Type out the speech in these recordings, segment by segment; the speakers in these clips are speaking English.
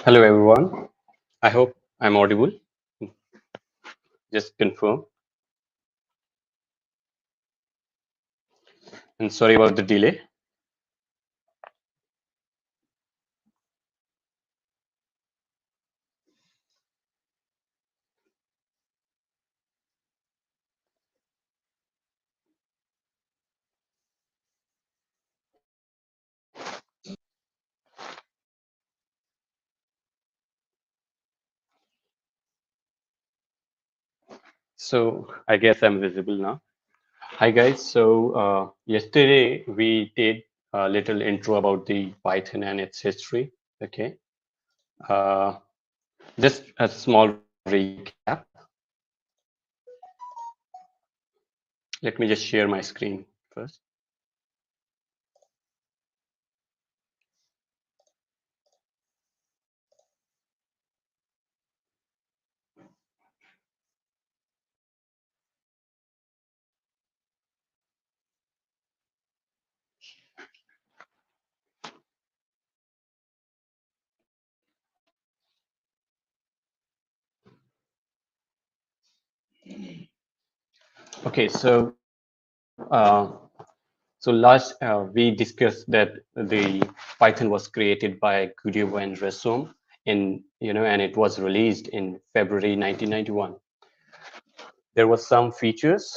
Hello everyone. I hope I'm audible. Just confirm. And sorry about the delay. So I guess I'm visible now. Hi guys. Yesterday we did a little intro about the Python and its history. Okay. Uh, just a small recap. Let me just share my screen first. Okay. So last we discussed that the Python was created by Gudio and Resum and it was released in February 1991. There were some features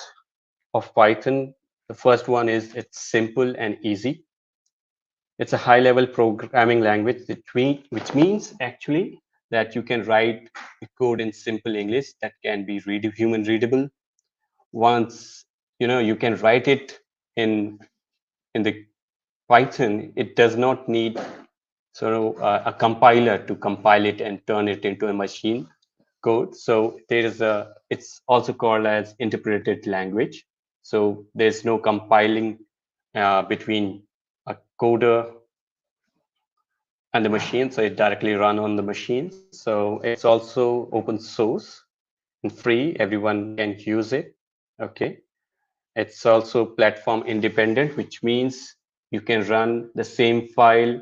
of Python. The first one is it's simple and easy. It's a high-level programming language, which means actually that you can write code in simple English that can be human readable. Once you can write it in the Python, it does not need a compiler to compile it and turn it into a machine code. So it's also called as interpreted language. So there's no compiling between a coder and the machine. So it directly run on the machine. So it's also open source and free. Everyone can use it. Okay. It's also platform independent, which means you can run the same file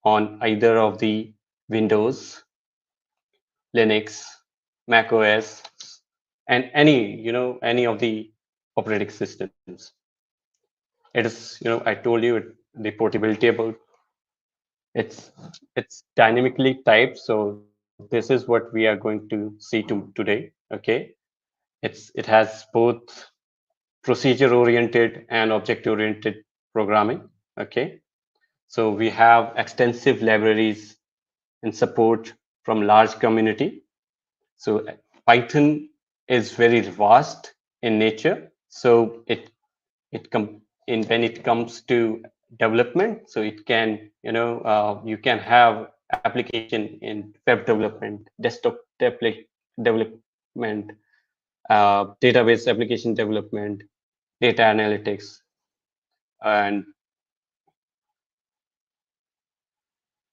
on either of the Windows, Linux, Mac OS, and any of the operating systems. It is, I told you the portability about it's dynamically typed. So this is what we are going to see today. Okay, it has both procedure oriented and object oriented programming. Okay, so we have extensive libraries and support from large community. So Python is very vast in nature. So it come in when it comes to development. So it can you can have application in web development, desktop development, database application development, data analytics, and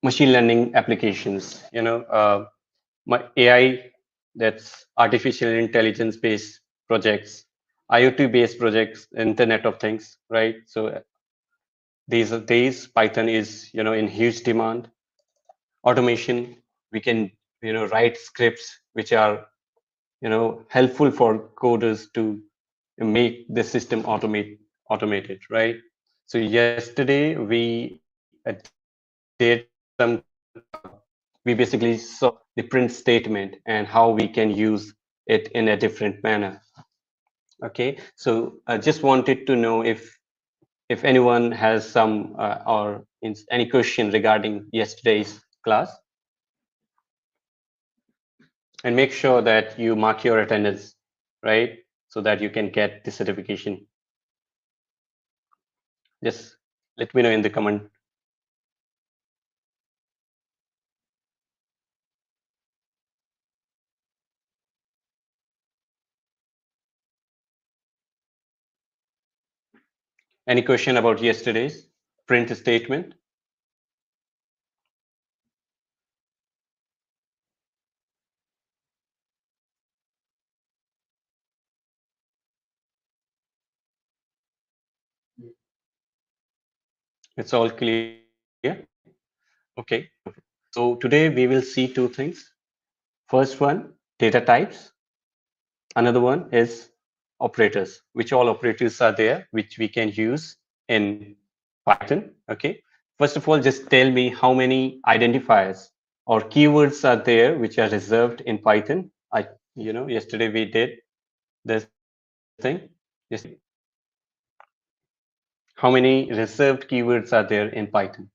machine learning applications. My AI, that's artificial intelligence based projects, IoT based projects, Internet of Things, right? So these days, Python is in huge demand. Automation, we can write scripts which are helpful for coders to make the system automated, right? So yesterday did some we basically saw the print statement and how we can use it in a different manner. Okay, so I just wanted to know if anyone has some or any question regarding yesterday's class, and make sure that you mark your attendance, right, so that you can get the certification. Just let me know in the comment. Any question about yesterday's print statement? It's all clear. Okay. So today we will see two things. First one, data types. Another one is operators, which all operators are there, which we can use in Python. Okay. First of all, just tell me how many identifiers or keywords are there which are reserved in Python. Yesterday we did this thing. Yesterday, how many reserved keywords are there in Python?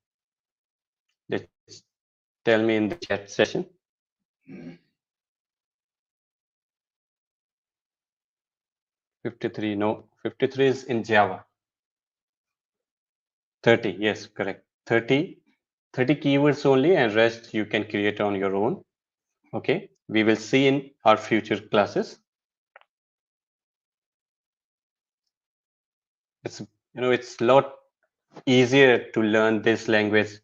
Let's tell me in the chat session. 53, no, 53 is in Java. 30, yes, correct. 30 keywords only, and rest you can create on your own. Okay, we will see in our future classes. It's a lot easier to learn this language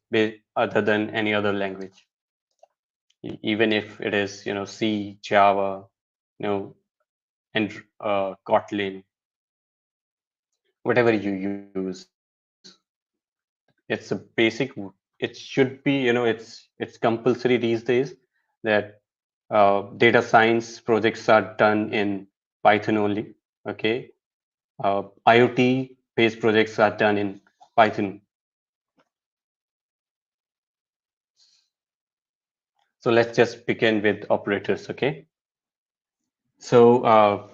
other than any other language. Even if it is, C, Java, and Kotlin, whatever you use, it's a basic. It should be, it's compulsory these days that data science projects are done in Python only. Okay, IoT based projects are done in Python. So let's just begin with operators. Okay, so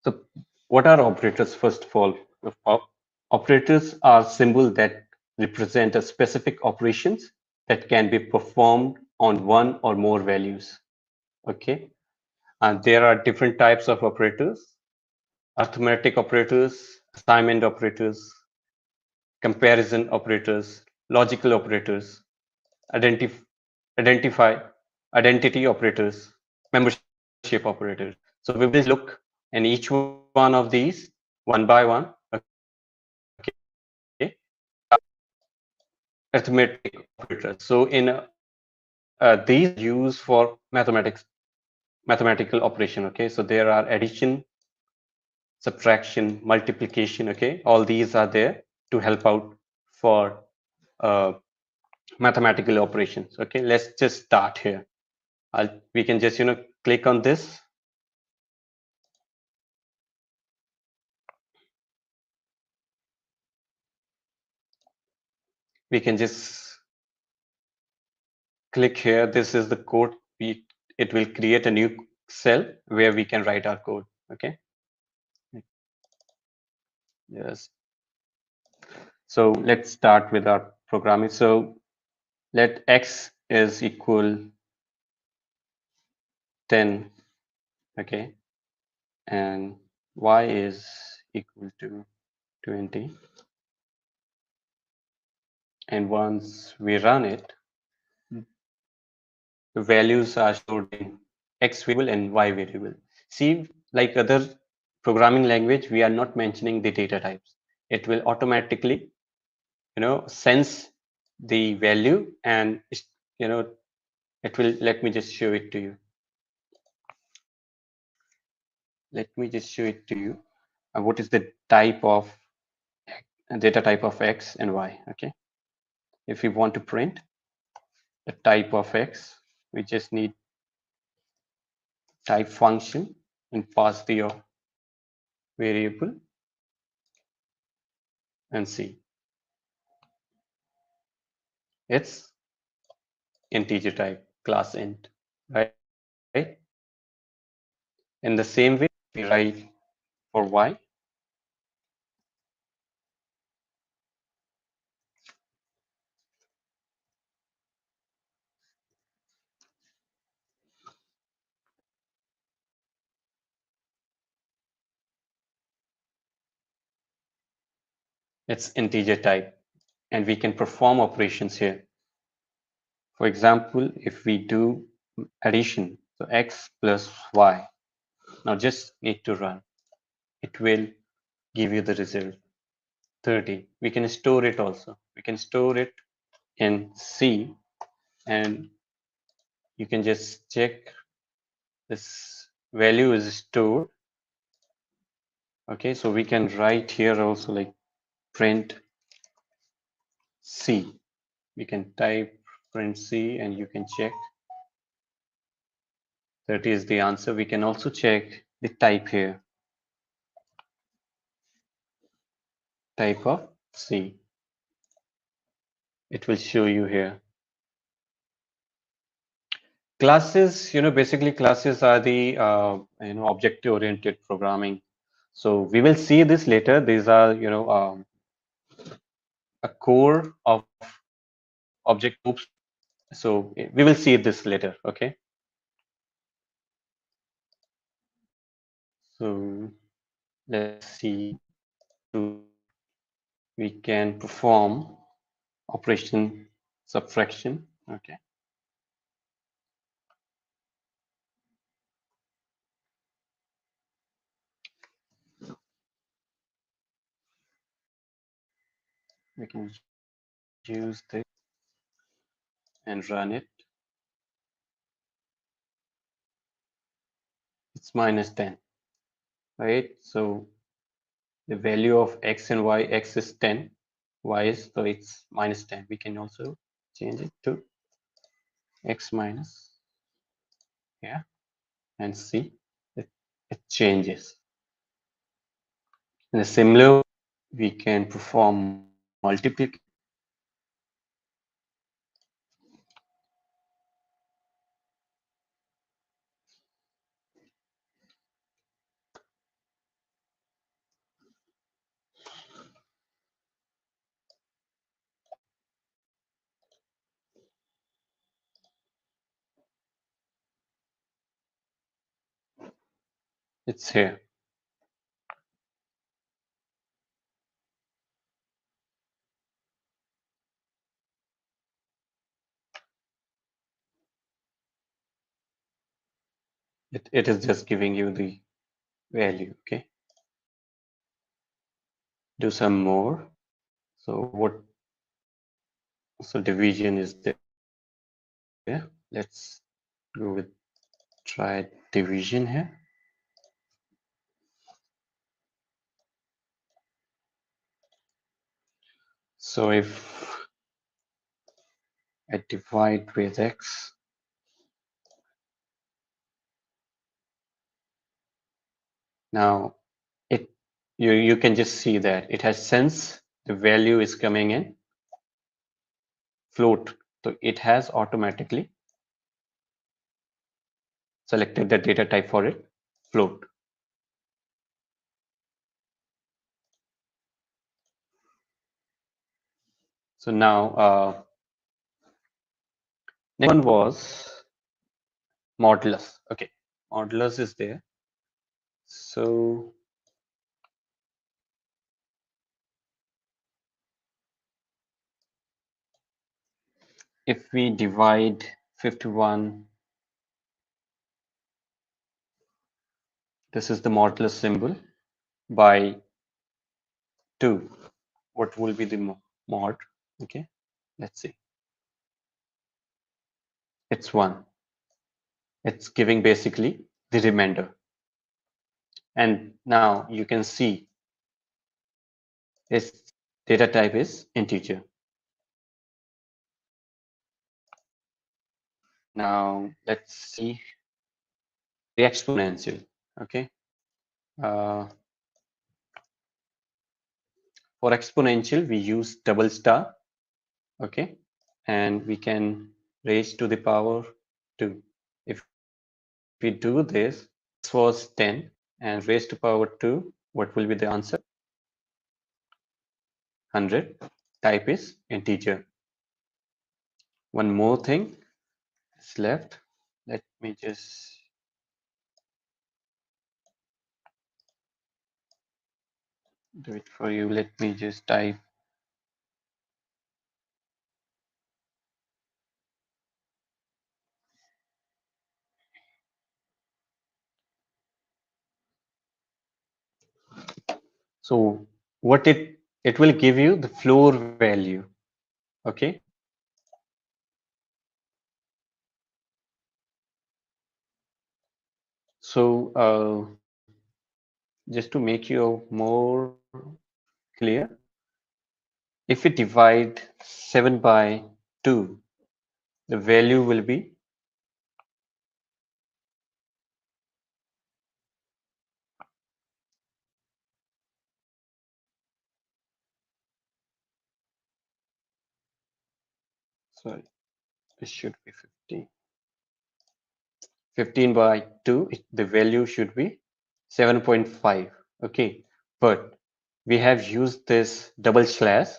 so what are operators? First of all, operators are symbols that represent a specific operations that can be performed on one or more values. Okay, and there are different types of operators: arithmetic operators, assignment operators, comparison operators, logical operators, identif- identify, identity operators, membership operators. So we will just look in each one of these one by one. Okay, arithmetic operators. So in these are used for mathematical operation. Okay, so there are addition, subtraction, multiplication. Okay, all these are there to help out for uh, mathematical operations. Okay, let's just start here. We can just click on this. We can just click here. This is the code. It will create a new cell where we can write our code. Okay. Yes. So let's start with our programming. So let x is equal 10. Okay, and y is equal to 20. And once we run it, the values are stored in x variable and y variable. See, like other programming language, we are not mentioning the data types. It will automatically, sense the value, and it will. Let me just show it to you. Let me just show it to you. What is the type of data type of x and y? Okay, if we want to print the type of x, we just need type function and pass the variable and see it's integer type, class int, right? In the same way we write for y, it's integer type, and we can perform operations here. For example, if we do addition, so x plus y, now just need to run, it will give you the result 30. We can store it also. We can store it in C, and you can just check this value is stored. Okay, so we can write here also like print C. We can type print C and you can check. That is the answer. We can also check the type here, type of C. It will show you here. Classes, basically classes are the object-oriented programming. So we will see this later. These are a core of object groups. So we will see this later. Okay. So let's see. To we can perform operation subtraction. Okay. We can use this and run it. It's -10, right? So the value of x and y, x is 10, y is, so it's -10. We can also change it to x minus, yeah, and see it changes. In a similar, we can perform multiplication. It's here. It is just giving you the value. Okay. Do some more. So what? So division is there. Let's go with try division here. So if I divide with x, now you can just see that it has sense the value is coming in float. So it has automatically selected the data type for it, float. So now next one was modulus. Okay, modulus is there. So if we divide 51, this is the modulus symbol, by 2, what will be the mod? Okay, let's see. It's 1. It's giving basically the remainder. And now you can see its data type is integer. Now let's see the exponential. Okay. For exponential, we use double star. Okay. And we can raise to the power 2. If we do this, this was 10 and raised to power 2, what will be the answer? 100. Type is integer. One more thing is left. Let me just do it for you. Let me just type. So what it will give you the floor value. Okay. So just to make you more clear, if we divide 7 by 2, the value will be, sorry, it should be 15. 15 by 2, the value should be 7.5. Okay, but we have used this double slash,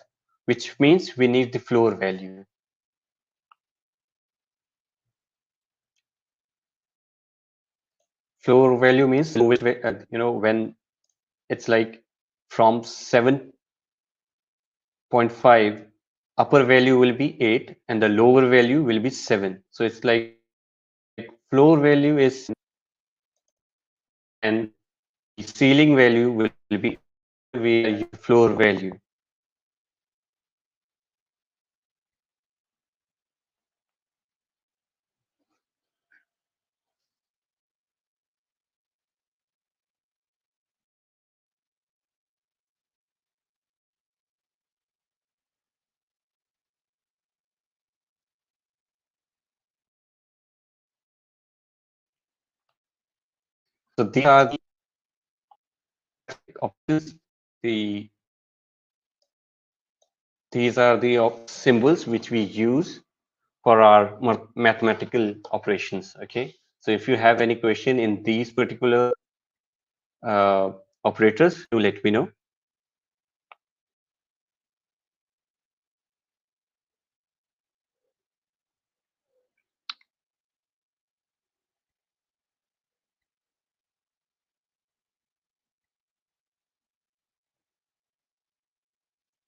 which means we need the floor value. Floor value means lowest, when it's like from 7.5, upper value will be 8 and the lower value will be 7. So it's like floor value is, and the ceiling value will be where floor value. So these are the options. The These are the symbols which we use for our mathematical operations. Okay. So if you have any question in these particular uh, operators, do let me know.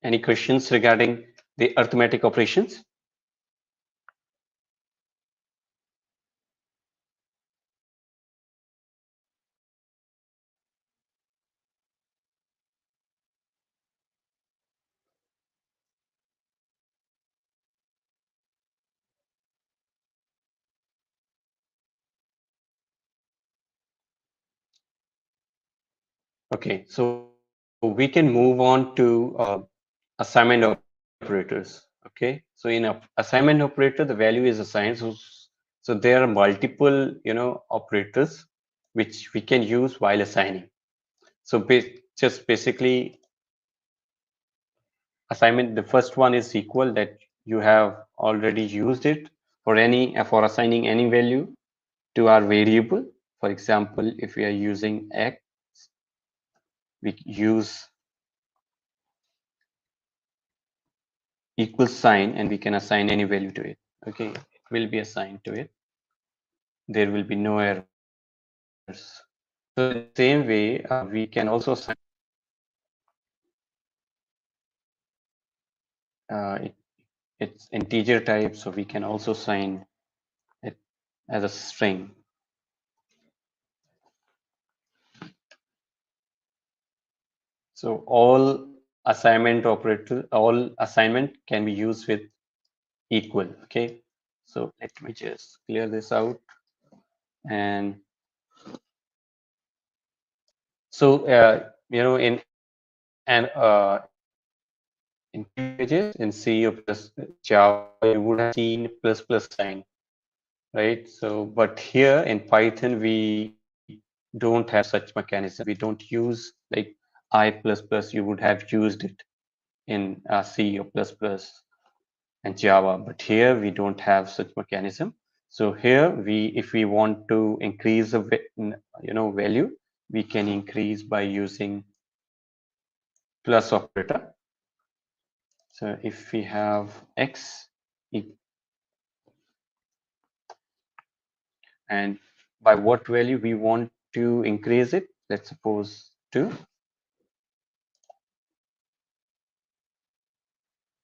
Any questions regarding the arithmetic operations? Okay, so we can move on to assignment operators. Okay, so in a assignment operator, the value is assigned. So there are multiple, operators which we can use while assigning. So just basically assignment, the first one is equal, that you have already used it for assigning any value to our variable. For example, if we are using x, we use equal sign and we can assign any value to it. Okay, it will be assigned to it. There will be no errors. So in the same way, we can also assign it, it's integer type, so we can also assign it as a string. So all assignment can be used with equal. Okay, so let me just clear this out. And so in and in pages in C or plus Java, you would have seen plus plus sign, right? So, but here in Python, we don't have such mechanism. We don't use like I plus plus. You would have used it in C or plus plus and Java, but here we don't have such mechanism. So here if we want to increase the value, we can increase by using plus operator. So if we have x and by what value we want to increase it, let's suppose 2.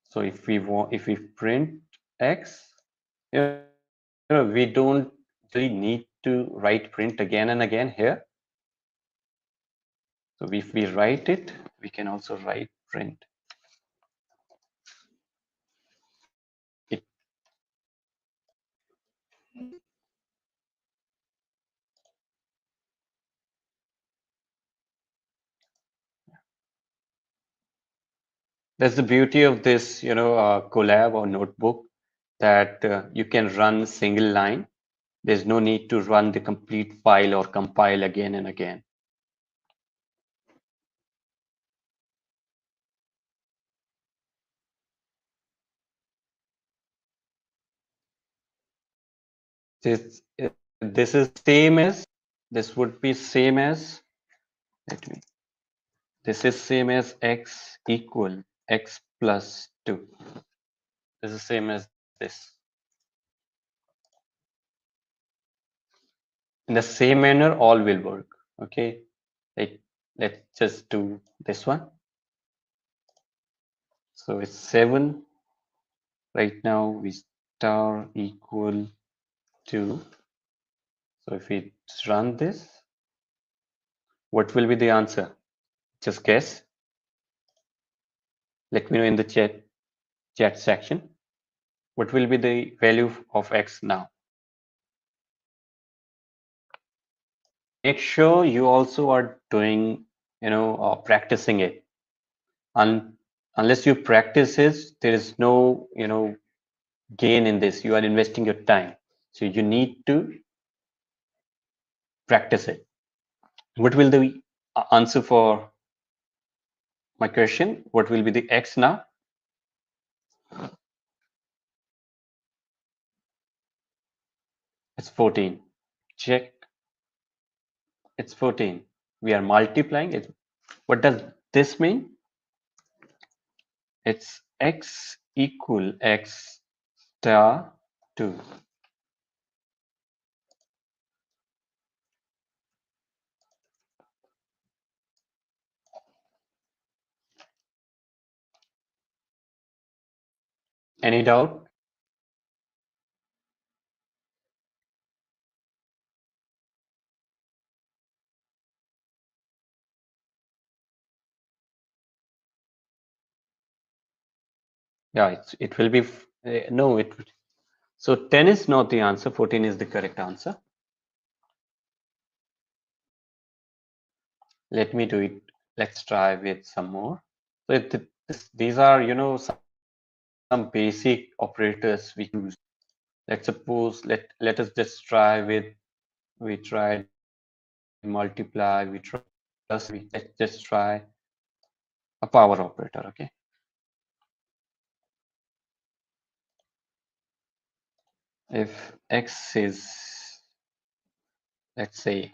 So if we print x, we don't really need to write print again and again here. So if we write it, we can also write print. It, that's the beauty of this, Colab or notebook. that you can run single line. There's no need to run the complete file or compile again and again. This this is same as, this would be same as, let me, this is same as x equal x plus 2. This is same as this. In the same manner, all will work. Okay, let's just do this one. So it's 7. Right now we star equal to. So if we run this, what will be the answer? Just guess. Let me know in the chat section. What will be the value of x now? Make sure you also are doing, practicing it. Unless you practice it, there is no, gain in this. You are investing your time. So you need to practice it. What will the answer for my question? What will be the x now? It's 14. Check. It's 14. We are multiplying it. What does this mean? It's x equal x star 2. Any doubt? Yeah, it will be, no, it, so 10 is not the answer, 14 is the correct answer. Let me do it. Let's try with some more. So these are, some basic operators we use. Let's suppose, let us just try with, we tried multiply, we try plus, let's just try a power operator, okay? If x is, let's say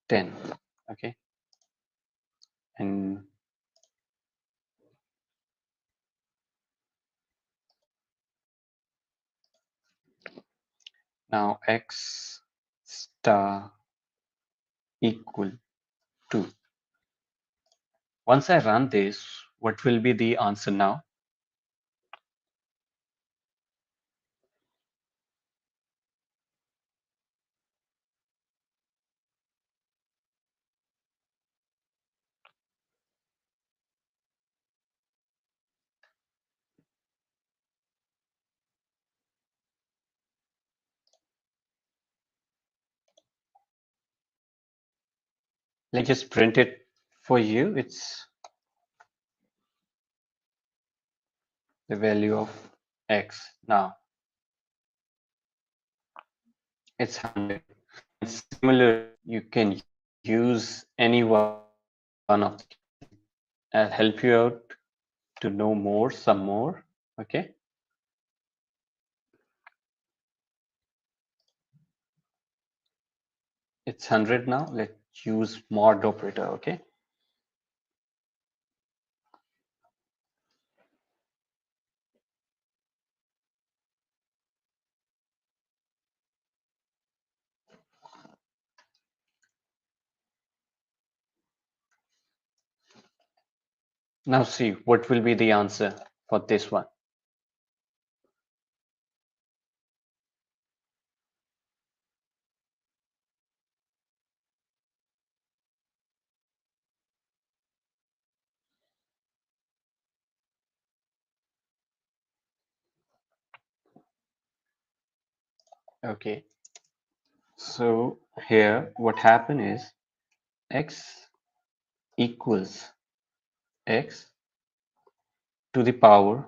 10, okay? And now x star equal to. Once I run this, what will be the answer now? Let's just print it for you. It's the value of x. Now it's 100. Similar, you can use any one of the. I'll help you out to know more, some more. Okay. It's 100 now. Let's use mod operator. Okay. Now see what will be the answer for this one. Okay. So here what happened is x equals x to the power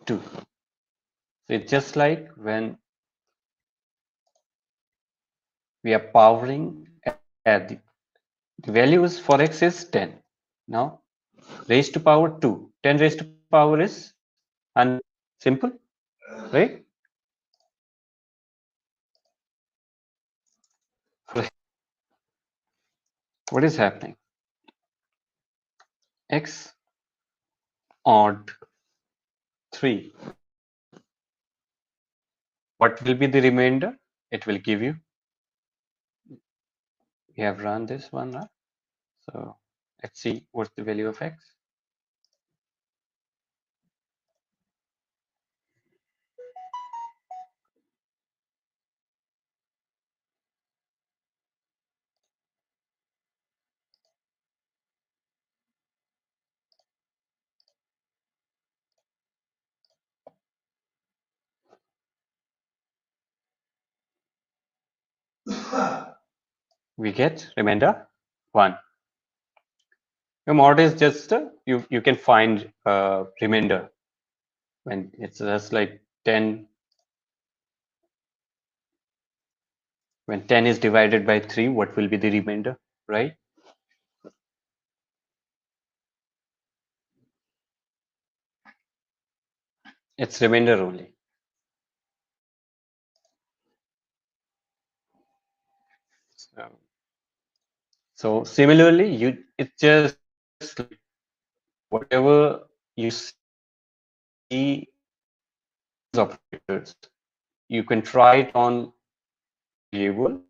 2. So it's just like when we are powering at the value is for x is 10. Now raised to power 2. 10 raised to power is 100. Simple, right? What is happening? X odd 3. What will be the remainder? It will give you. We have run this one now. So let's see what's the value of x. We get remainder 1. Your mod is just you can find remainder when it's just like 10. When 10 is divided by 3, what will be the remainder, right? It's remainder only. So similarly, it's just like whatever you see operators, you can try it on variable,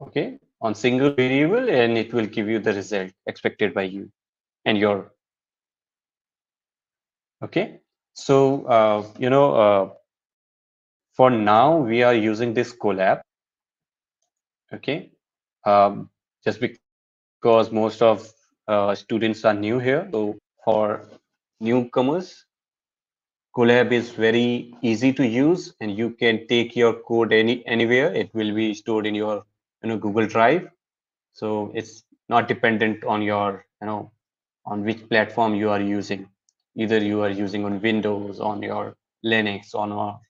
okay, on single variable, and it will give you the result expected by you and your, okay. So for now we are using this Colab, okay, just because most of students are new here. So for newcomers, Colab is very easy to use, and you can take your code anywhere. It will be stored in your Google Drive. So it's not dependent on your on which platform you are using. Either you are using on Windows, on your Linux, on your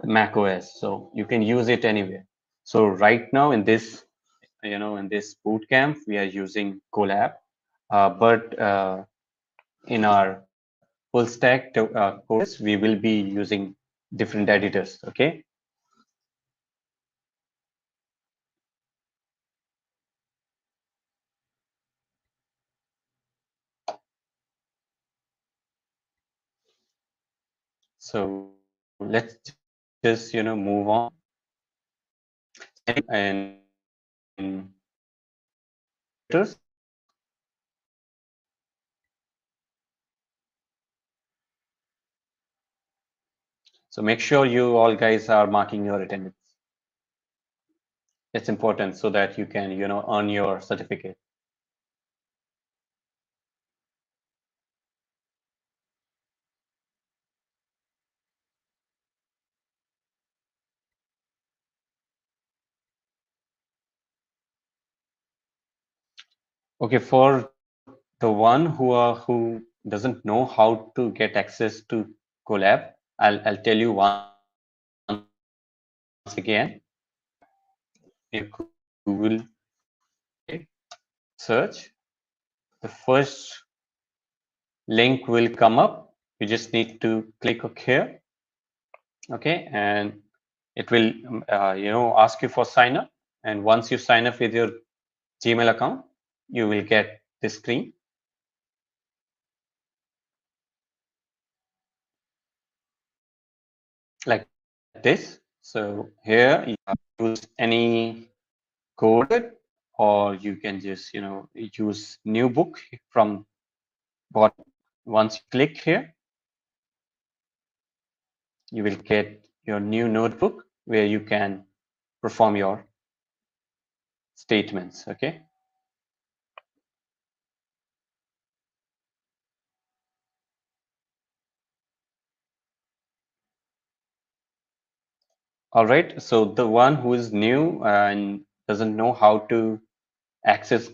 Mac OS. So you can use it anywhere. So right now in this in this bootcamp we are using Colab, but in our full stack courses we will be using different editors. Okay. So let's just move on and so make sure you all guys are marking your attendance. It's important so that you can earn your certificate. Okay, for the one who doesn't know how to get access to Colab, I'll tell you once again. In Google search, the first link will come up. You just need to click here, okay, and it will ask you for sign up. And once you sign up with your Gmail account, you will get this screen like this. So here you use any code, or you can just use new book from bottom. Once you click here, you will get your new notebook where you can perform your statements. Okay. All right. So the one who is new and doesn't know how to access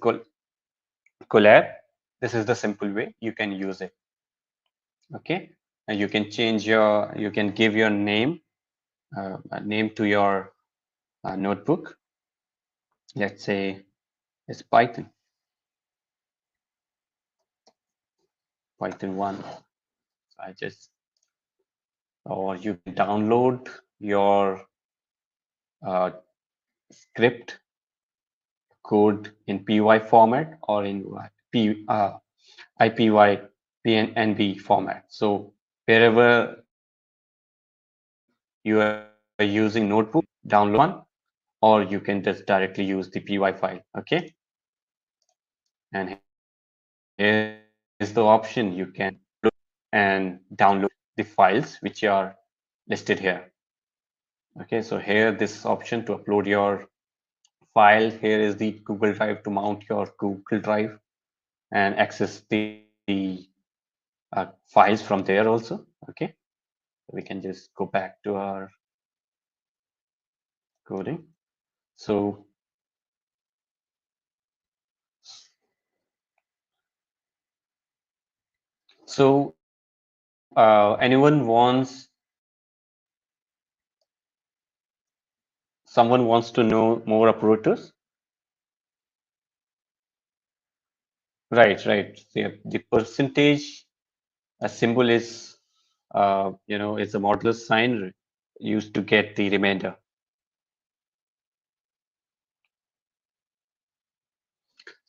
Colab, this is the simple way you can use it. Okay. And you can change you can give your name a name to your notebook. Let's say it's Python 1. I just, or you can download your uh, script code in py format or in IPY PNB format. So wherever you are using notebook, download one, or you can just directly use the py file. Okay, and here's the option you can and download the files which are listed here. Okay, so here this option to upload your file. Here is the Google Drive to mount your Google Drive and access the files from there also. Okay, we can just go back to our coding. So anyone wants, someone wants to know more operators? Right, right. The percentage a symbol is, it's a modular sign used to get the remainder.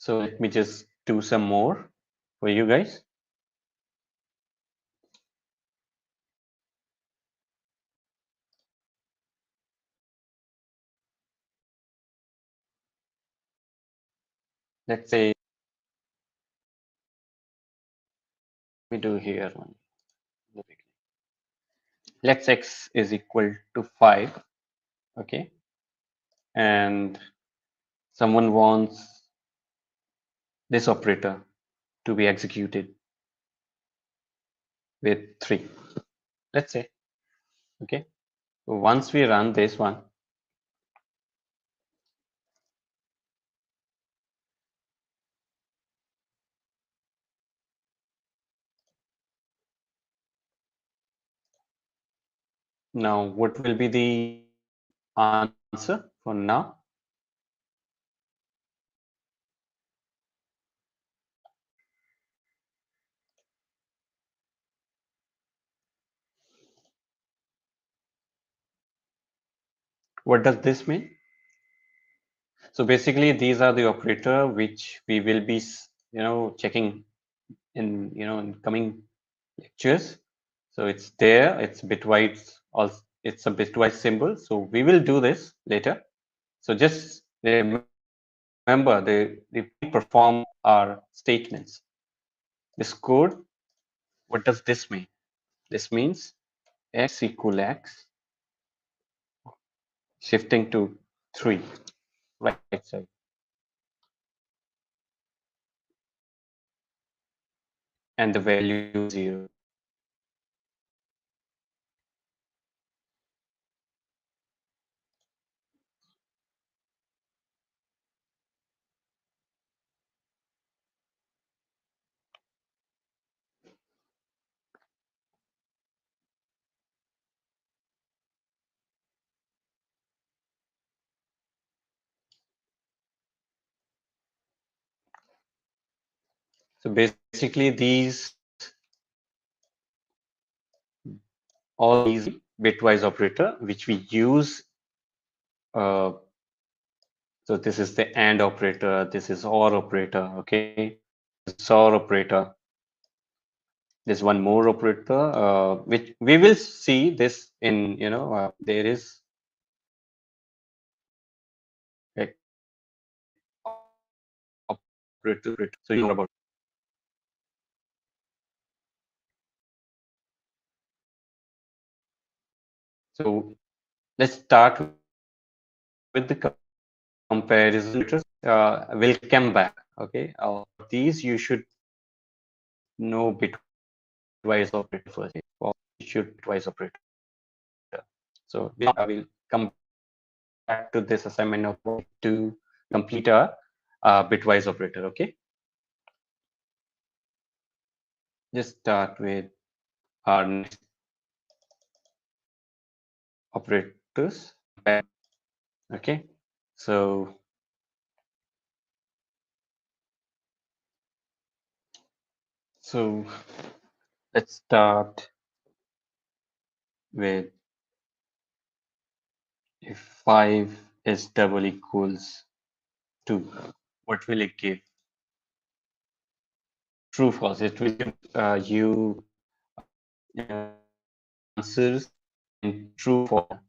So let me just do some more for you guys. Let's say we do here one. Let's x is equal to 5. Okay, and someone wants this operator to be executed with 3. Let's say, okay. So once we run this one, now what will be the answer for now? What does this mean? So basically, these are the operator which we will be, checking in, in coming lectures. So it's there. It's bitwise. Also, it's a bitwise symbol. So we will do this later. So just remember the perform our statements. This code. What does this mean? This means x equal x shifting to 3, right side, and the value 0. So basically, all these bitwise operator which we use. Uh, so this is the AND operator. This is OR operator. Okay, this OR operator. There's one more operator which we will see this in. There is a operator. So you know about. So let's start with the comparison. We'll come back. Okay, these you should know bitwise operator first, or you should bitwise operator. So I will come back to this assignment of to complete a bitwise operator. Okay, just start with our next operators. Okay, so let's start with if 5 is double equals 2, what will it give? True, false. It will give you answers in true, false.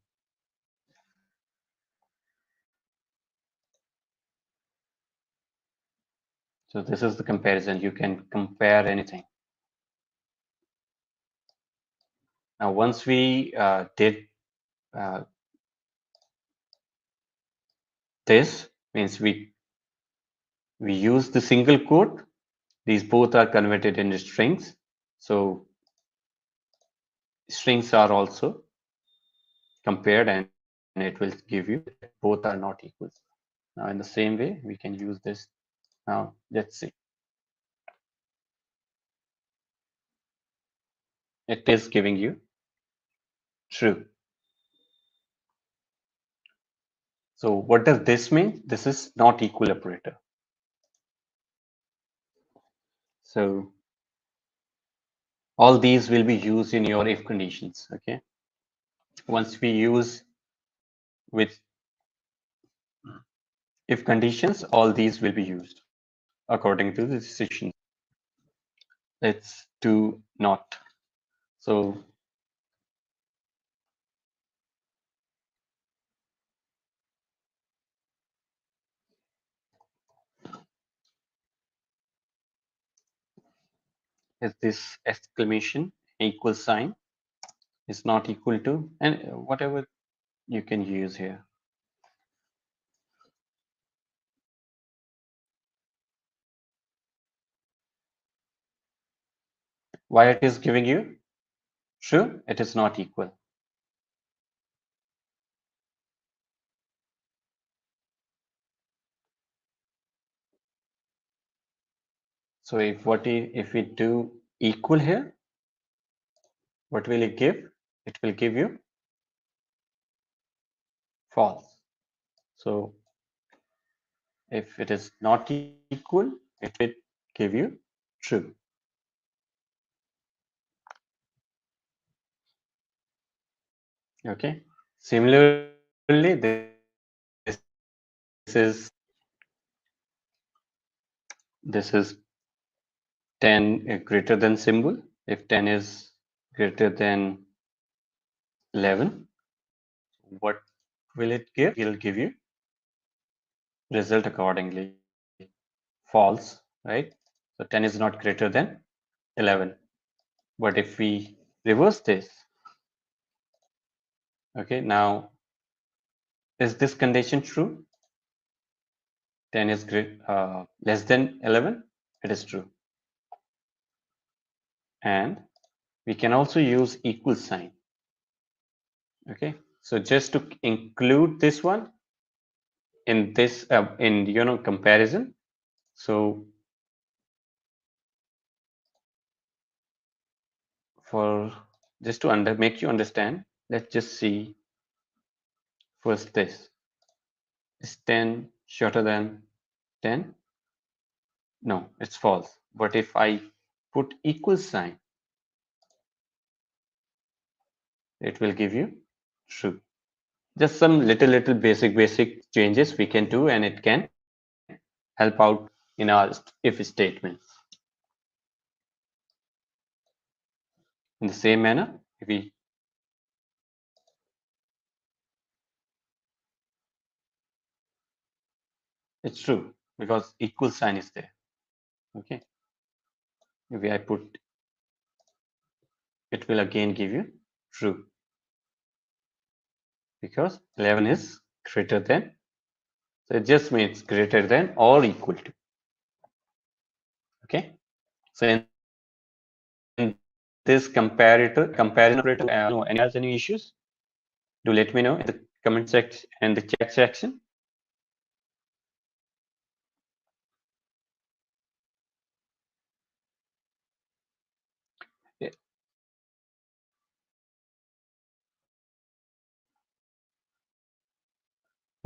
So this is the comparison. You can compare anything. Now, once we did this, means we use the single quote. These both are converted into strings. So strings are also compared, and it will give you both are not equal. Now, in the same way, we can use this. Now, let's see. It is giving you true. So what does this mean? This is not equal operator. So all these will be used in your if conditions. Okay. Once we use with if conditions, all these will be used according to the decision. Let's do not. So is this exclamation equal sign is not equal to, and whatever you can use here. Why it is giving you true? It is not equal. So if we do equal here, what will it give? It will give you false. So if it is not equal, it will give you true. Okay. Similarly, this is this is 10 greater than symbol. If 10 is greater than 11, what will it give? It will give you result accordingly. False, right? So 10 is not greater than 11. But if we reverse this, okay, now is this condition true? 10 is less than 11, it is true. And we can also use equal sign. Okay, so just to include this one in this in comparison. So for just to make you understand, let's just see first this. Is 10 shorter than 10? No, it's false. But if I put equal sign, it will give you true. Just some little basic changes we can do, and it can help out in our if statements. In the same manner, if we it's true because equal sign is there. Okay. If I put, it will again give you true because 11 is greater than. So it just means greater than or equal to. Okay. So in this comparison operator, any has any issues? Do let me know in the comment section and the chat section.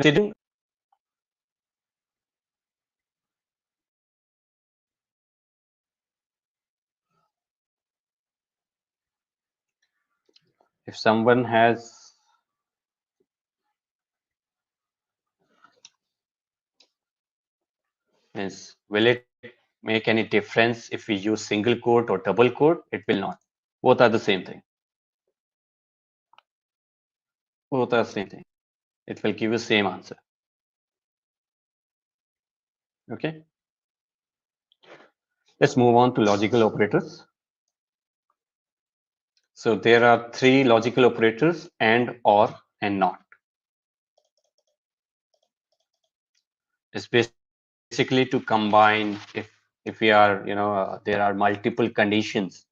Considering if someone has is will it make any difference if we use single quote or double quote? It will not. Both are the same thing. Both are the same thing. It will give you same answer. Okay. Let's move on to logical operators. So there are three logical operators: and, or, and not. It's basically to combine if we are there are multiple conditions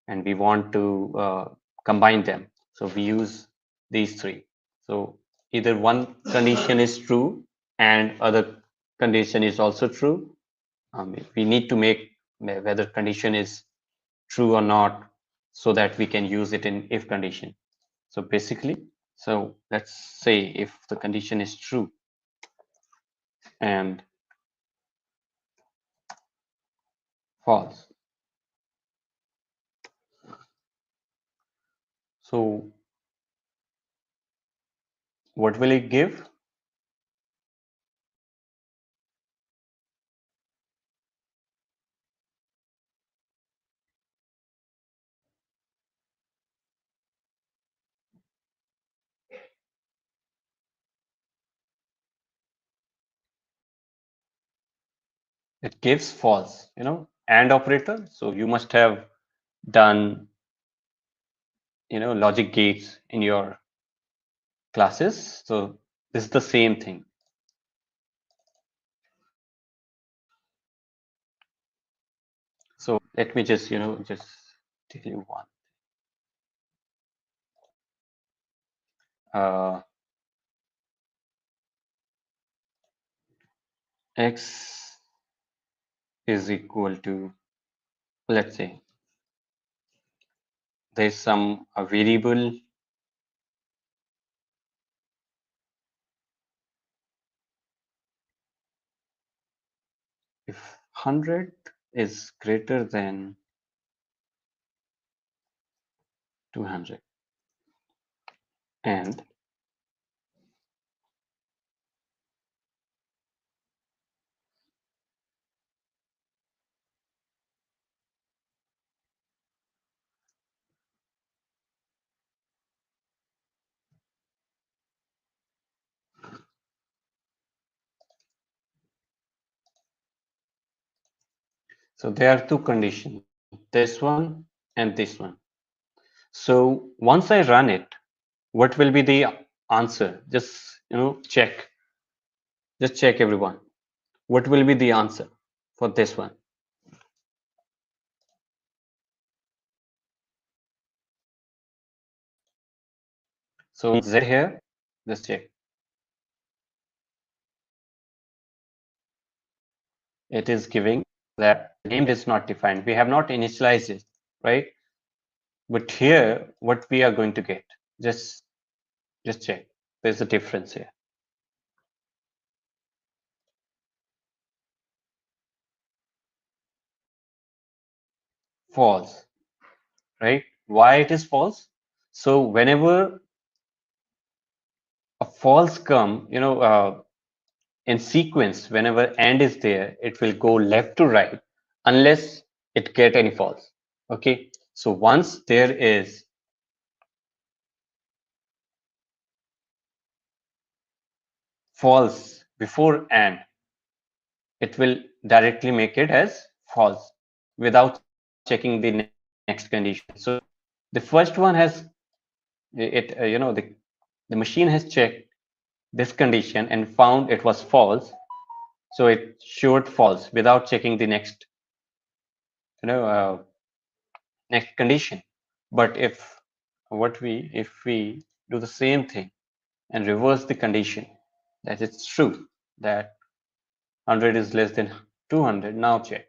and we want to combine them. So we use these three. So either one condition is true and other condition is also true. We need to make whether condition is true or not so that we can use it in if condition. So basically, so let's say if the condition is true and false. So what will it give? It gives false, and operator. So you must have done, logic gates in your classes. So this is the same thing. So let me just, just tell you one. Uh, X is equal to, let's say, there's some a variable if 100 is greater than 200 and so there are two conditions, this one and this one. So once I run it, what will be the answer? Just check. Just check everyone. What will be the answer for this one? So Z here, just check. It is giving that named is not defined. We have not initialized it, right? But here, what we are going to get, just check. There's a difference here. False, right? Why it is false? So whenever a false come, in sequence, whenever and is there, it will go left to right unless it get any false. Okay. So once there is false before and, it will directly make it as false without checking the next condition. So the first one has it, the machine has checked this condition and found it was false. So it showed false without checking the next, next condition. But if we do the same thing and reverse the condition that it's true that 100 is less than 200, now check.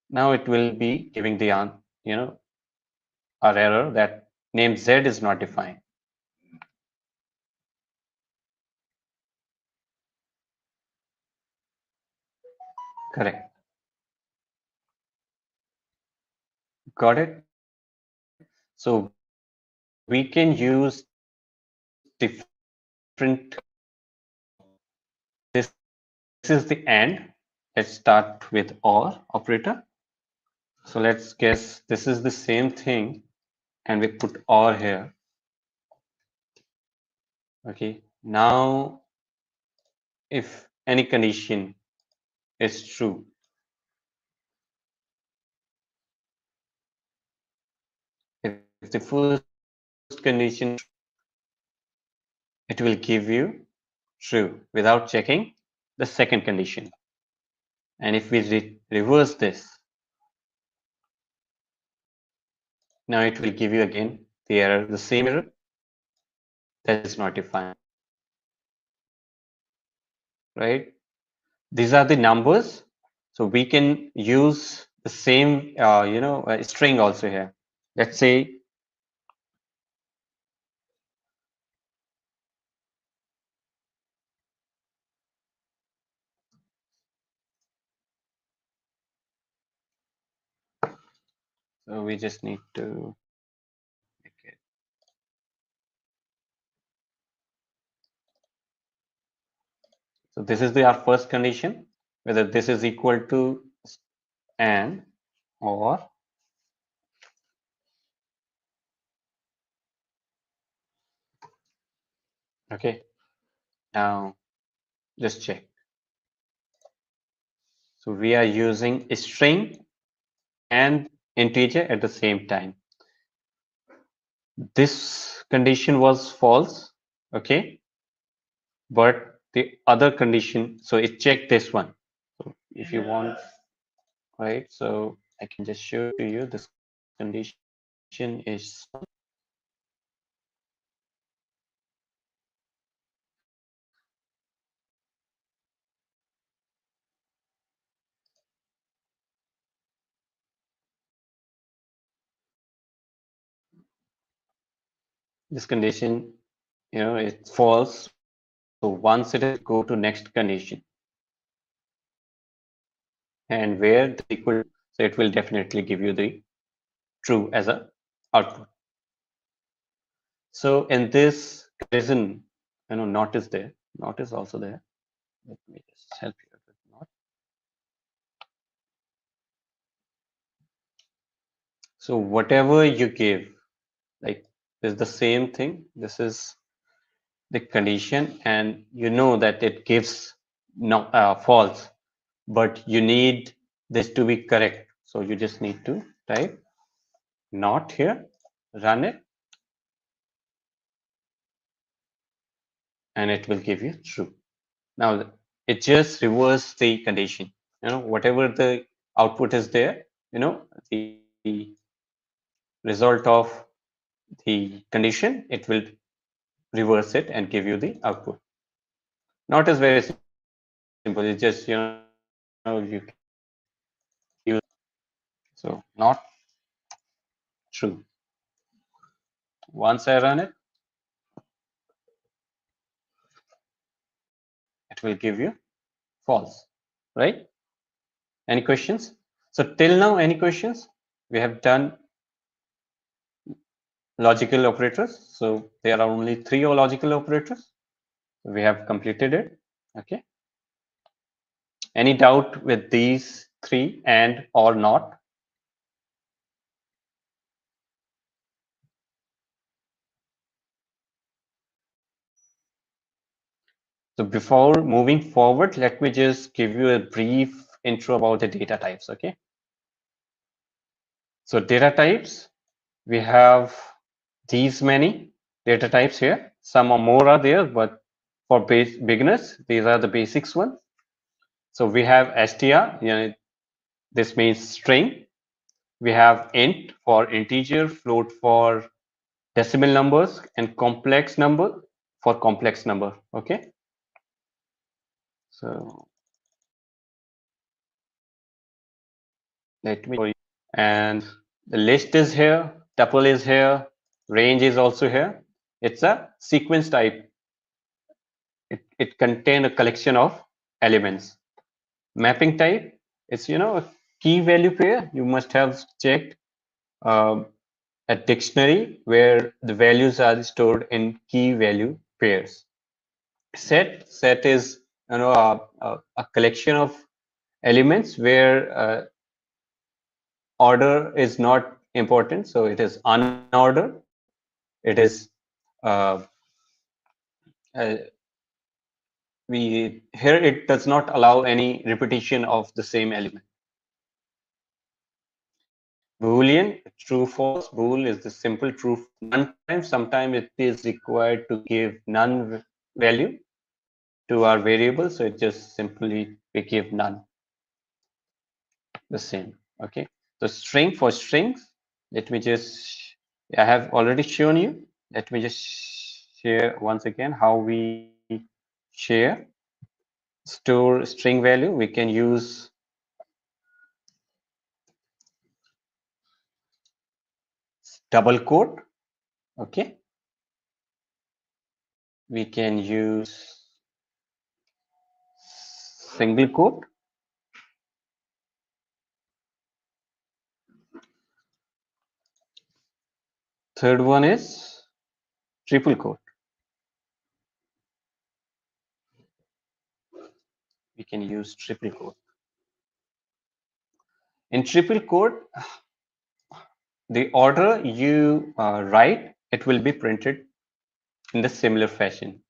Now it will be giving the our error that name Z is not defined. Correct. Got it? So we can use different this is the AND. Let's start with OR operator. So let's guess this is the same thing and we put OR here. Okay. Now, if any condition is true, if the first condition, it will give you true without checking the second condition. And if we reverse this, now it will give you again the error, the same error that is not defined, right? These are the numbers. So we can use the same, string also here. Let's say so we just need to make it. So this is our first condition, whether this is equal to and or okay. Now just check. So we are using a string and integer at the same time. This condition was false, okay, but the other condition, so it checked this one. So if you want, right, so I can just show to you this condition is this condition, it's false. So once it is go to next condition and where the equal, so it will definitely give you the true as a output. So in this comparison, not is there, not is also there. Let me just help you with not. So whatever you give, like is the same thing. This is the condition, and you know that it gives no false, but you need this to be correct. So you just need to type not here, run it, and it will give you true. Now it just reverse the condition. Whatever the output is there, the result of the condition, it will reverse it and give you the output. Not is very simple. It's just you can use so not true. Once I run it, it will give you false, right? Any questions? So till now, any questions? We have done logical operators. So there are only 3 logical operators. We have completed it. Okay. Any doubt with these 3 and or not? So before moving forward, let me just give you a brief intro about the data types. Okay. So data types, we have these many data types here. Some or more are there, but for beginners, these are the basics ones. So we have str, this means string. We have int for integer, float for decimal numbers, and complex number for complex number. Okay. So let me show you. And the list is here, tuple is here, range is also here. It's a sequence type. It contains a collection of elements. Mapping type, It's, a key value pair. You must have checked um, a dictionary where the values are stored in key value pairs. Set is, a collection of elements where order is not important. So it is unordered. It is uh, uh, we here it does not allow any repetition of the same element. Boolean, true, false. Bool is the simple true none times. Sometimes it is required to give none value to our variable. So it just simply we give none, the same. Okay. So string for strings. Let me just, I have already shown you. Let me just share once again how we share store string value. We can use double quote. Okay. We can use single quote. Third one is triple quote. We can use triple quote. In triple quote, the order you write, it will be printed in the similar fashion.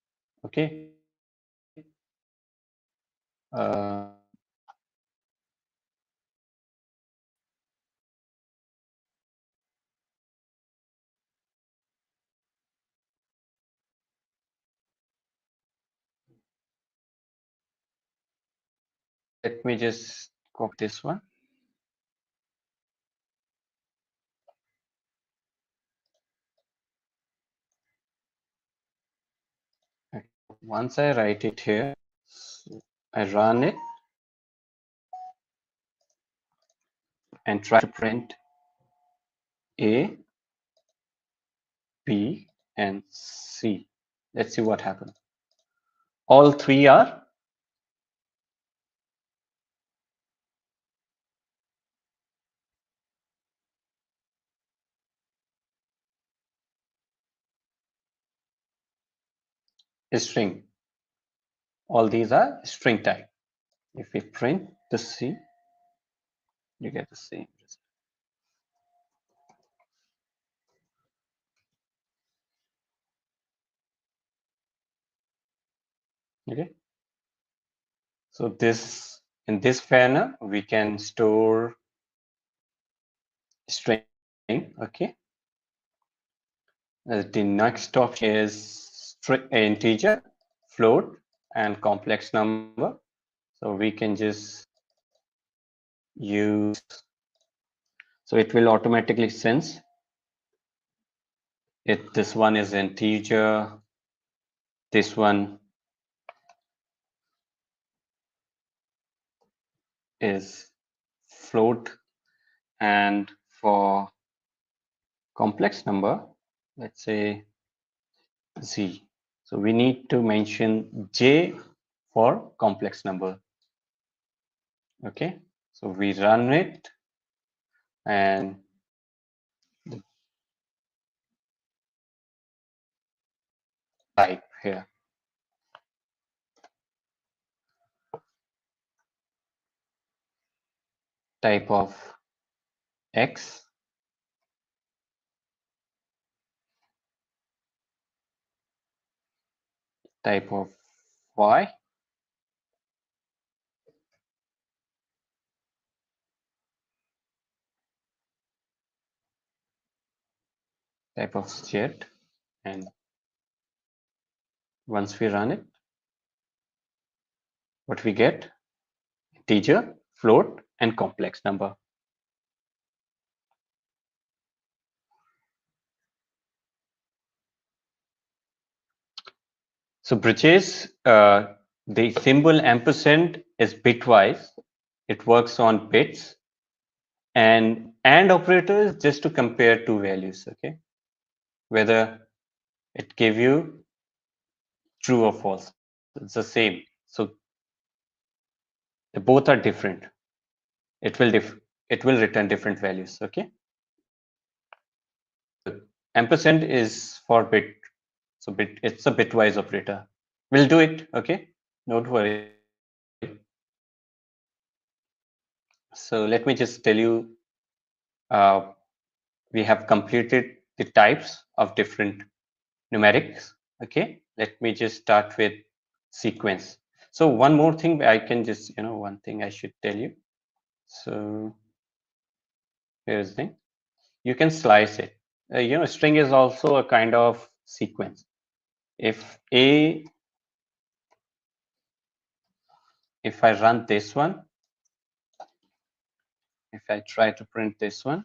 Okay. Let me just copy this one. Once I write it here, I run it and try to print A, B, and C. Let's see what happens. All three are string. All these are string type. If we print the C, you get the same result. Okay. So this, in this manner, we can store string. Okay. The next option is integer, float, and complex number. So we can just use, so it will automatically sense it. This one is integer, this one is float, and for complex number, let's say Z. So we need to mention J for complex number. Okay, so we run it and the type here. Type of X, type of Y, type of Z, and once we run it, what we get? Integer, float, and complex number. So Brijesh, the symbol ampersand is bitwise. It works on bits, and operator is just to compare two values. Okay, whether it give you true or false. It's the same. So both are different. it will it will return different values. Okay. Ampersand is for bit, so it's a bitwise operator. We'll do it. Okay, don't worry. So let me just tell you, uh, we have completed the types of different numerics. Okay, let me just start with sequence. So one more thing I can just, one thing I should tell you. So here's the thing. You can slice it. String is also a kind of sequence. If I run this one, if I try to print this one,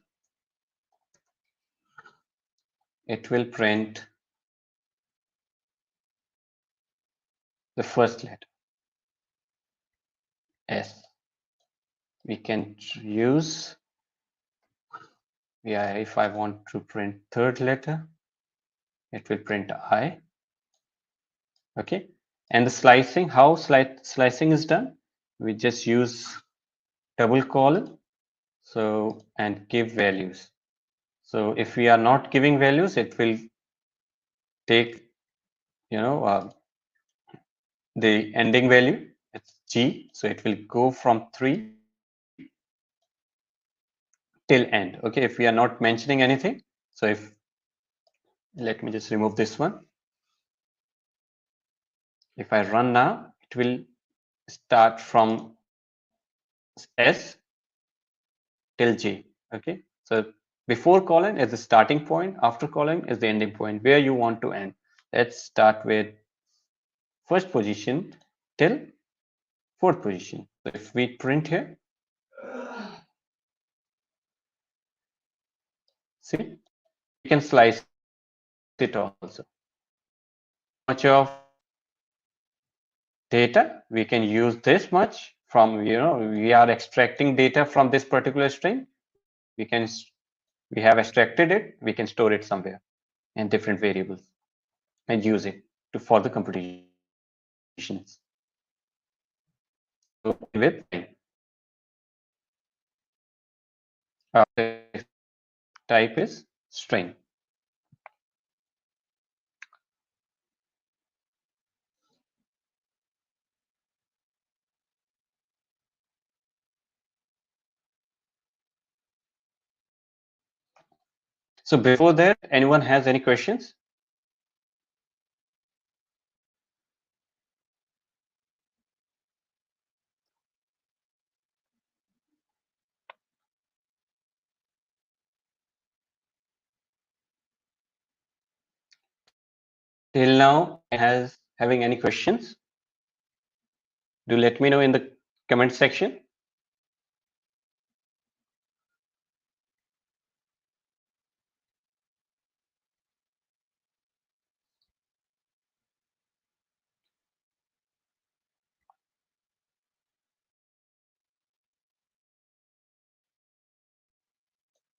it will print the first letter, S. We can use, yeah, if I want to print third letter, it will print I. Okay. And the slicing, how slicing is done? We just use double colon, so, and give values. So if we are not giving values, it will take, the ending value, it's G. So it will go from 3 till end. Okay, if we are not mentioning anything. So if, let me just remove this one. If I run now, it will start from S till J. Okay, so before colon is the starting point, after colon is the ending point, where you want to end. Let's start with first position till fourth position. So if we print here, see, we can slice it also. Much of data we can use this much from, we are extracting data from this particular string. We have extracted it, we can store it somewhere in different variables and use it to for the computations. So with the type is string. So before that, anyone has any questions? Till now, has having any questions? Do let me know in the comment section.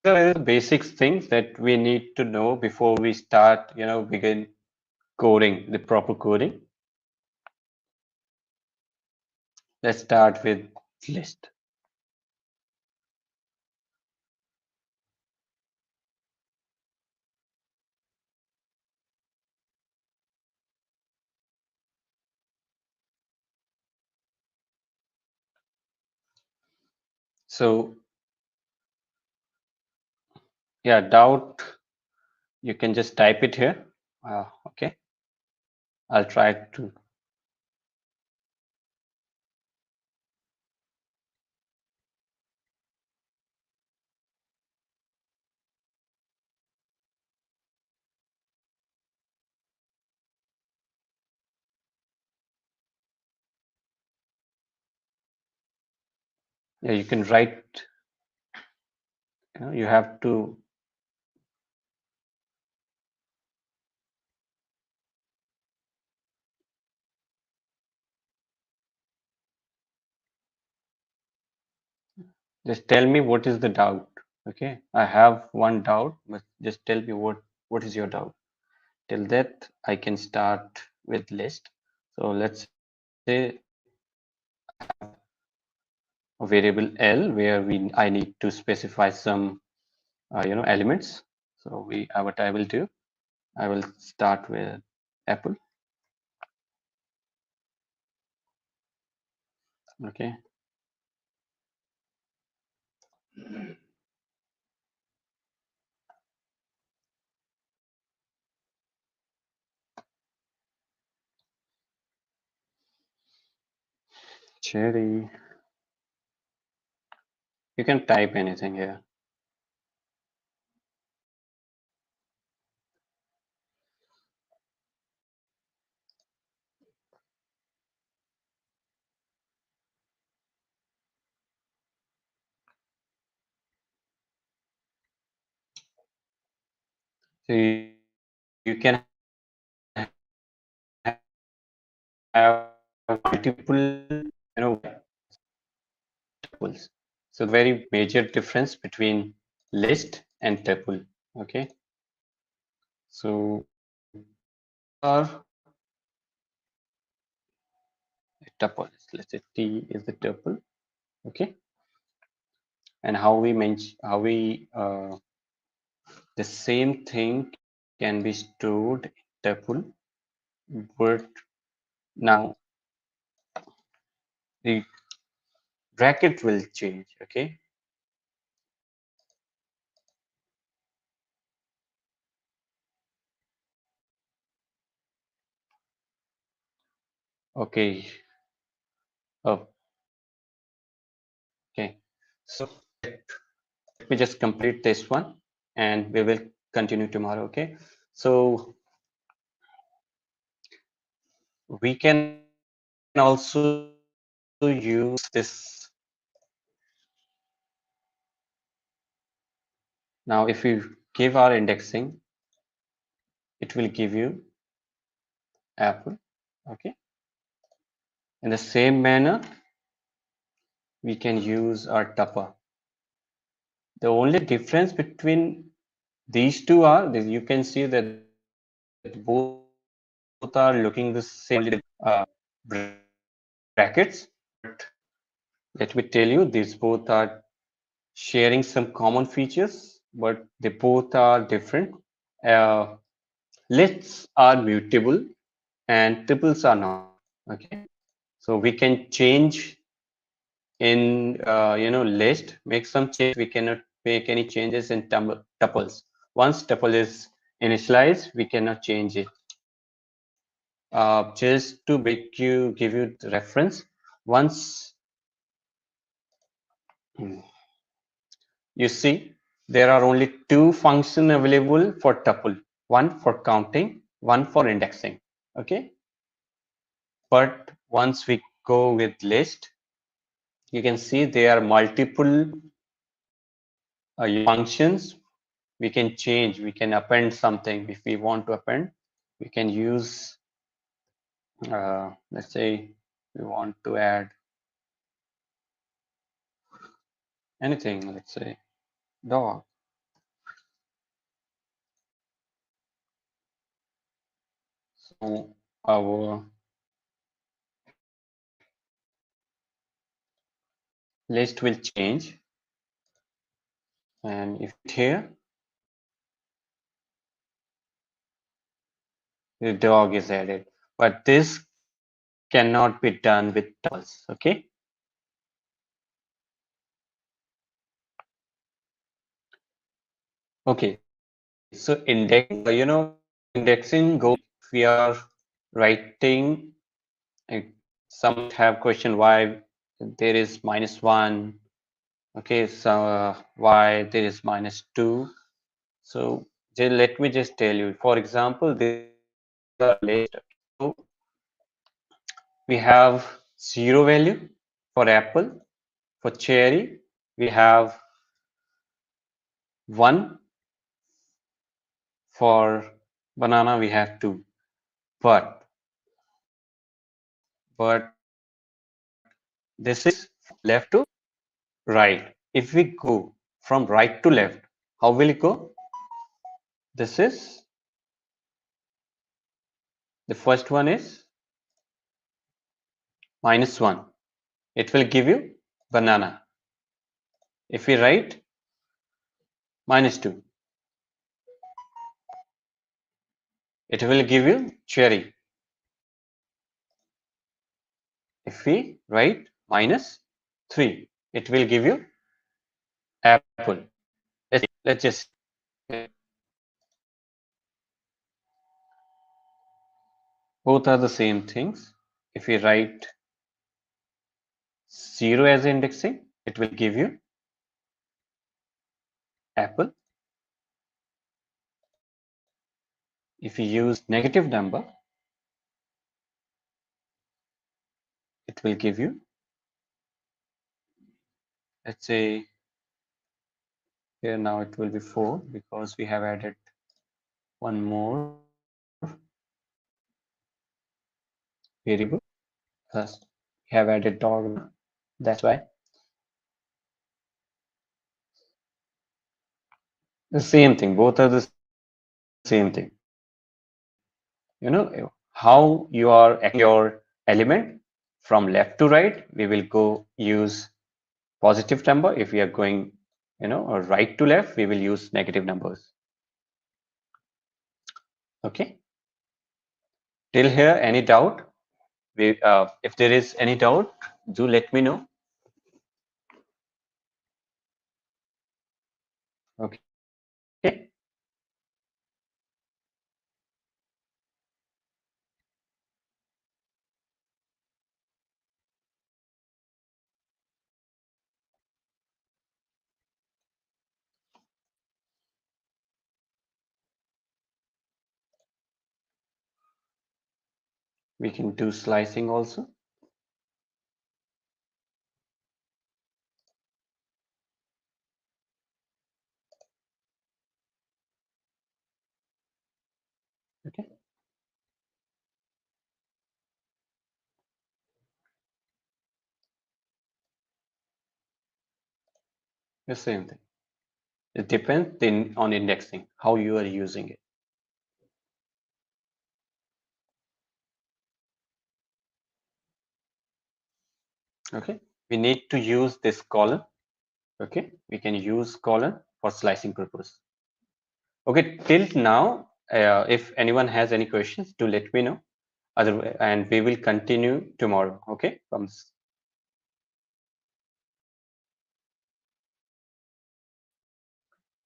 There are basic things that we need to know before we start, begin coding, the proper coding. Let's start with list. So yeah, doubt, you can just type it here. Okay, I'll try to. Yeah, you can write, you have to. Just tell me what is the doubt. Okay, I have one doubt, but just tell me what is your doubt. Till that, I can start with list. So let's say a variable L where I need to specify some elements. So what I will do, I will start with apple. Okay. Cherry. You can type anything here. So you can have multiple, tuples. So very major difference between list and tuple. Okay. So are tuples. Let's say T is the tuple. Okay. And the same thing can be stored in tuple, but now the bracket will change. Okay. Okay. Oh, okay. So let me just complete this one and we will continue tomorrow. Okay. So we can also use this. Now, if we give our indexing, it will give you apple. Okay. In the same manner, we can use our tuple. The only difference between these two are that you can see that both are looking the same, brackets. But let me tell you, these both are sharing some common features, but they both are different. Uh, Lists are mutable and tuples are not. Okay, so we can change in list, make some change. We cannot make any changes in tuples. Once tuple is initialized, we cannot change it. Just to give you the reference, once you see there are only two functions available for tuple, one for counting, one for indexing. Okay, but once we go with list, you can see there are multiple functions. We can change, we can append something. If we want to append, we can use, let's say we want to add anything, let's say dog. So our list will change, and if here the dog is added, but this cannot be done with tuples. Okay. Okay. So indexing, indexing goes, we are writing, like, some might have question why there is -1. Okay, so why there is -2. So let me just tell you, for example, this is a list. So we have 0 value for apple. For cherry, we have 1. For banana, we have 2. But this is left to right. If we go from right to left, how will it go? This is, the first one is -1. It will give you banana. If we write -2, it will give you cherry. If we write -3, it will give you apple. Let's just both are the same things. If we write 0 as indexing, it will give you apple. If you use negative number, it will give you, let's say here now it will be 4 because we have added one more variable, plus we have added dog, that's why. The same thing, both are the same thing. You know how you are your element from left to right, we will go use positive number. If we are going, or right to left, we will use negative numbers. Okay, till here, any doubt? If there is any doubt, do let me know. Okay. We can do slicing also. Okay. The same thing. It depends on indexing, how you are using it. Okay. We need to use this column. Okay. We can use column for slicing purpose. Okay. Till now, if anyone has any questions, do let me know. Otherwise, and we will continue tomorrow. Okay.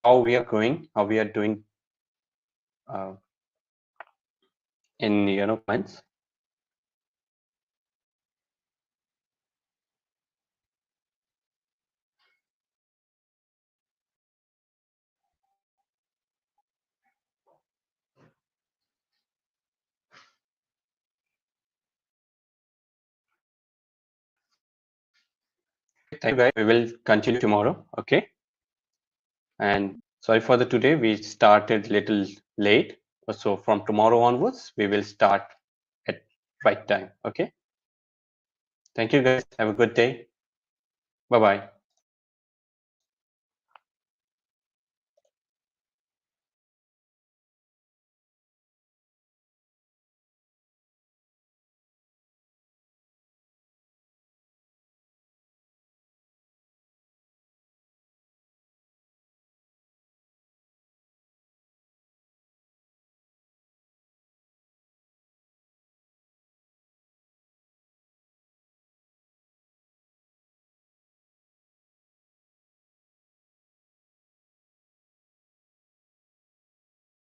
How we are going, how we are doing in points. Thank you guys. We will continue tomorrow. Okay. And sorry for the today, we started little late. So from tomorrow onwards, we will start at right time. Okay. Thank you guys. Have a good day. Bye bye.